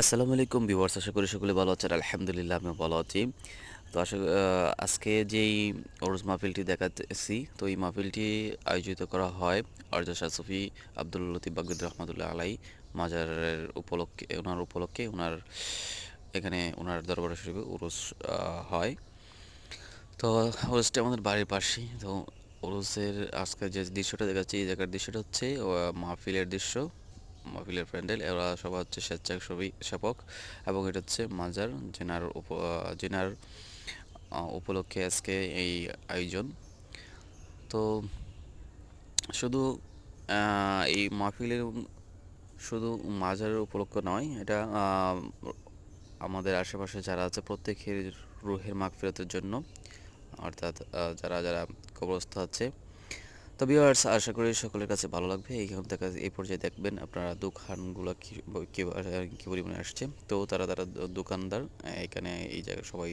আসসালামু আলাইকুম ভিউয়ার্স, আশা করি সকলে ভালো আছেন। আলহামদুলিল্লাহ আমিও ভালো আছি। তো আজকে যেই ওরস মাহফিলটি দেখাতেছি, তো এই মাহফিলটি আয়োজিত করা হয় আরজা শাহ সুফি আব্দুল লতিফ বাগদাদী রহমাতুল্লাহ আলাই মাজারের উপলক্ষে, ওনার এখানে ওনার দরবার শরীফে উরুস হয়। তো উরুসটা আমাদের বাড়ির পাশেই। তো উরুসের আজকে যে দৃশ্যটা দেখাচ্ছি, এই জায়গার দৃশ্যটা হচ্ছে মাহফিলের দৃশ্য, মাহফিলের প্যান্ডেল। এরা সবাই হচ্ছে স্বেচ্ছাসেবী সেবক, এবং এটা হচ্ছে মাজার জেনার উপলক্ষে আজকে এই আয়োজন। তো শুধু এই মাহফিলের শুধু মাজারের উপলক্ষ নয়, এটা আমাদের আশেপাশে যারা আছে প্রত্যেকের রুহের মাগফিরাতের জন্য, অর্থাৎ যারা যারা কবরস্থ আছে। তো ভিউয়ার্স, আশা করি সকলের কাছে ভালো লাগবে। এইখান থেকে এই পর্যায়ে দেখবেন আপনারা দোকানগুলো কি পরিমাণে আসছে। তো তারা দোকানদার এখানে এই জায়গায় সবাই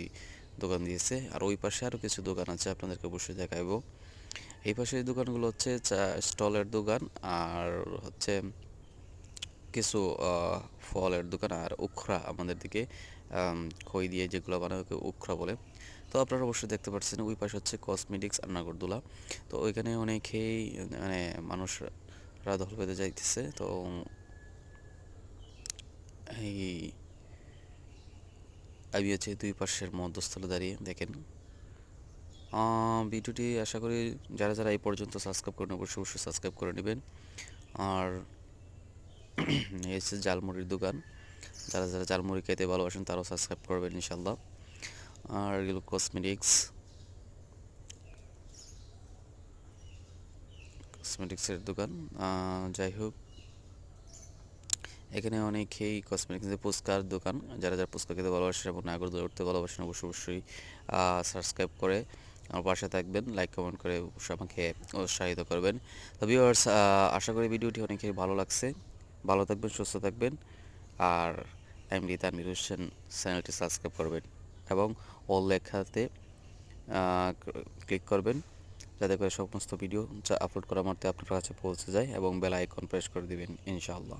দোকান দিয়েছে। আর ওই পাশে আরও কিছু দোকান আছে, আপনাদেরকে অবশ্যই দেখাবো। এই পাশে দোকানগুলো হচ্ছে চা স্টলের দোকান, আর হচ্ছে কিছু ফলের দোকান, আর উখরা আমাদের দিকে খই দিয়ে যেগুলো বানায় ওকে উখরা বলে। তো আপনারা অবশ্যই দেখতে পাচ্ছেন ওই পাশে হচ্ছে কসমেটিক্স আর নাগরদোলা। তো ওইখানে অনেকেই মানে মানুষরা দল বেঁধে যাইতেছে। তো এই আমি হচ্ছে দুই পাশের মধ্যস্থলে দাঁড়িয়ে দেখেন ভিডিওটি। আশা করি যারা যারা এই পর্যন্ত সাবস্ক্রাইব করেন অবশ্যই অবশ্যই সাবস্ক্রাইব করে নেবেন। আর এই হচ্ছে জালমুড়ির দোকান, যারা যারা জালমুড়ি খেতে ভালোবাসেন তারাও সাবস্ক্রাইব করবেন ইনশাল্লাহ। আর এগুলো কসমেটিক্সের দোকান। যাই হোক, এখানে অনেকেই কসমেটিক্সের ফুচকার দোকান, যারা যারা ফুচকা খেতে ভালোবাসেন এবং নাগরদোলা উঠতে ভালোবাসেন অবশ্যই অবশ্যই সাবস্ক্রাইব করে আমার পাশে থাকবেন, লাইক কমেন্ট করে অবশ্যই আমাকে উৎসাহিত করবেন। তো ভিউয়ার্স, আশা করি ভিডিওটি অনেকেই ভালো লাগছে। ভালো থাকবেন, সুস্থ থাকবেন। আর এমডি তানভীর হোসেন চ্যানেলটি সাবস্ক্রাইব করবেন এবং অল লেখাতে ক্লিক করবেন, যাতে করে সমস্ত ভিডিও যা আপলোড করা মাত্রই আপনার কাছে পৌঁছে যায়, এবং বেল আইকন প্রেস করে দিবেন ইনশাআল্লাহ।